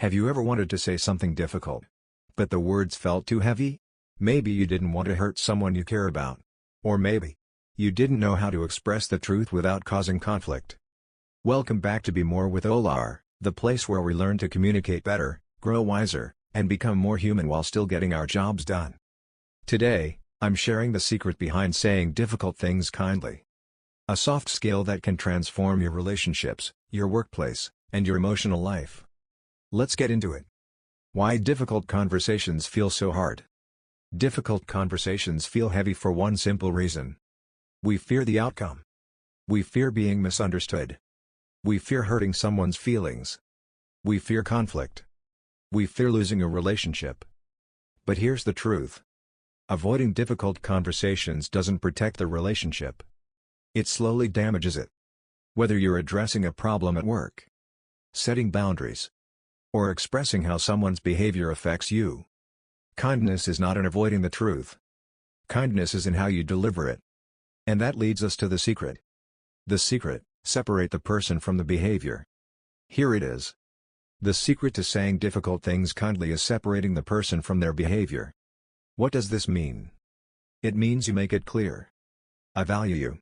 Have you ever wanted to say something difficult, but the words felt too heavy? Maybe you didn't want to hurt someone you care about. Or maybe you didn't know how to express the truth without causing conflict. Welcome back to Be More with Olar, the place where we learn to communicate better, grow wiser, and become more human while still getting our jobs done. Today, I'm sharing the secret behind saying difficult things kindly. A soft skill that can transform your relationships, your workplace, and your emotional life. Let's get into it. Why difficult conversations feel so hard. Difficult conversations feel heavy for one simple reason. We fear the outcome. We fear being misunderstood. We fear hurting someone's feelings. We fear conflict. We fear losing a relationship. But here's the truth. Avoiding difficult conversations doesn't protect the relationship. It slowly damages it. Whether you're addressing a problem at work, setting boundaries, or expressing how someone's behavior affects you. Kindness is not in avoiding the truth. Kindness is in how you deliver it. And that leads us to the secret. The secret: separate the person from the behavior. Here it is. The secret to saying difficult things kindly is separating the person from their behavior. What does this mean? It means you make it clear. I value you.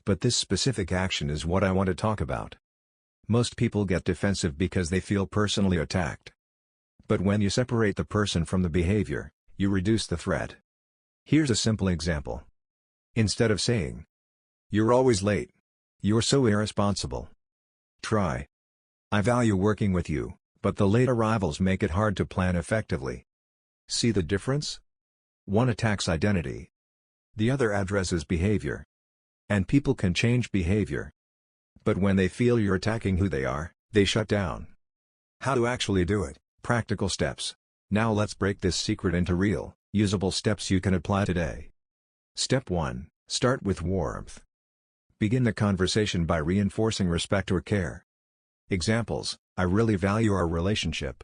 But this specific action is what I want to talk about. Most people get defensive because they feel personally attacked. But when you separate the person from the behavior, you reduce the threat. Here's a simple example. Instead of saying, "You're always late. You're so irresponsible," try, "I value working with you, but the late arrivals make it hard to plan effectively." See the difference? One attacks identity. The other addresses behavior. And people can change behavior. But when they feel you're attacking who they are, they shut down. How to actually do it? Practical steps. Now let's break this secret into real, usable steps you can apply today. Step 1. Start with warmth. Begin the conversation by reinforcing respect or care. Examples: I really value our relationship.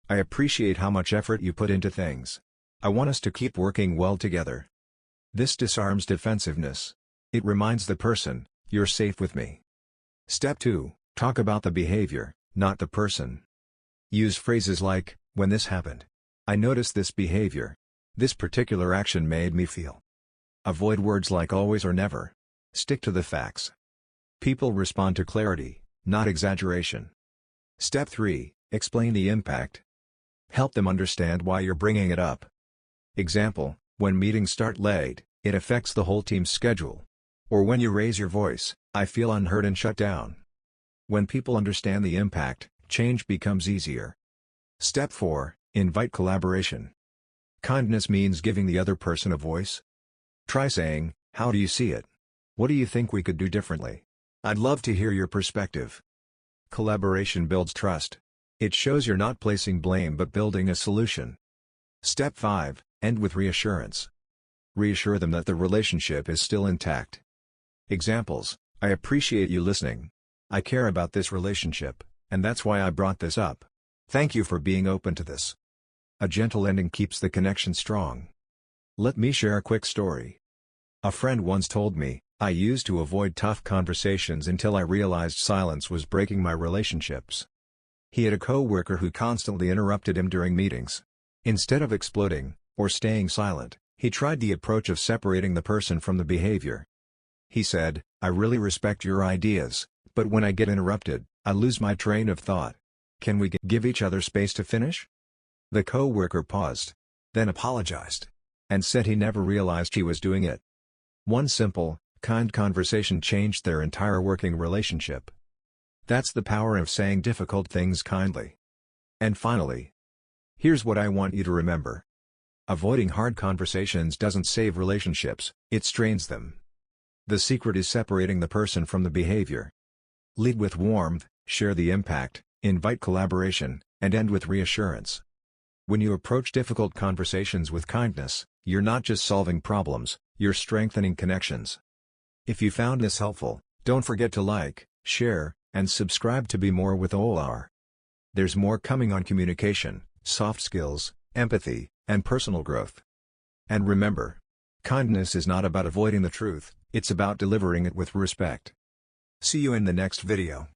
I appreciate how much effort you put into things. I want us to keep working well together. This disarms defensiveness. It reminds the person, "You're safe with me." Step 2. Talk about the behavior, not the person. Use phrases like, "When this happened, I noticed this behavior. This particular action made me feel." Avoid words like always or never. Stick to the facts. People respond to clarity, not exaggeration. Step 3. Explain the impact. Help them understand why you're bringing it up. Example: when meetings start late, it affects the whole team's schedule. Or when you raise your voice, I feel unheard and shut down. When people understand the impact, change becomes easier. Step 4. Invite collaboration. Kindness means giving the other person a voice. Try saying, "How do you see it? What do you think we could do differently? I'd love to hear your perspective." Collaboration builds trust. It shows you're not placing blame but building a solution. Step 5. End with reassurance. Reassure them that the relationship is still intact. Examples: I appreciate you listening. I care about this relationship, and that's why I brought this up. Thank you for being open to this. A gentle ending keeps the connection strong. Let me share a quick story. A friend once told me, "I used to avoid tough conversations until I realized silence was breaking my relationships." He had a coworker who constantly interrupted him during meetings. Instead of exploding, or staying silent, he tried the approach of separating the person from the behavior. He said, "I really respect your ideas, but when I get interrupted, I lose my train of thought. Can we give each other space to finish?" The coworker paused, then apologized, and said he never realized he was doing it. One simple, kind conversation changed their entire working relationship. That's the power of saying difficult things kindly. And finally, here's what I want you to remember. Avoiding hard conversations doesn't save relationships, it strains them. The secret is separating the person from the behavior. Lead with warmth, share the impact, invite collaboration, and end with reassurance. When you approach difficult conversations with kindness, you're not just solving problems, you're strengthening connections. If you found this helpful, don't forget to like, share, and subscribe to Be More with Olar. There's more coming on communication, soft skills, empathy, and personal growth. And remember, kindness is not about avoiding the truth, it's about delivering it with respect. See you in the next video.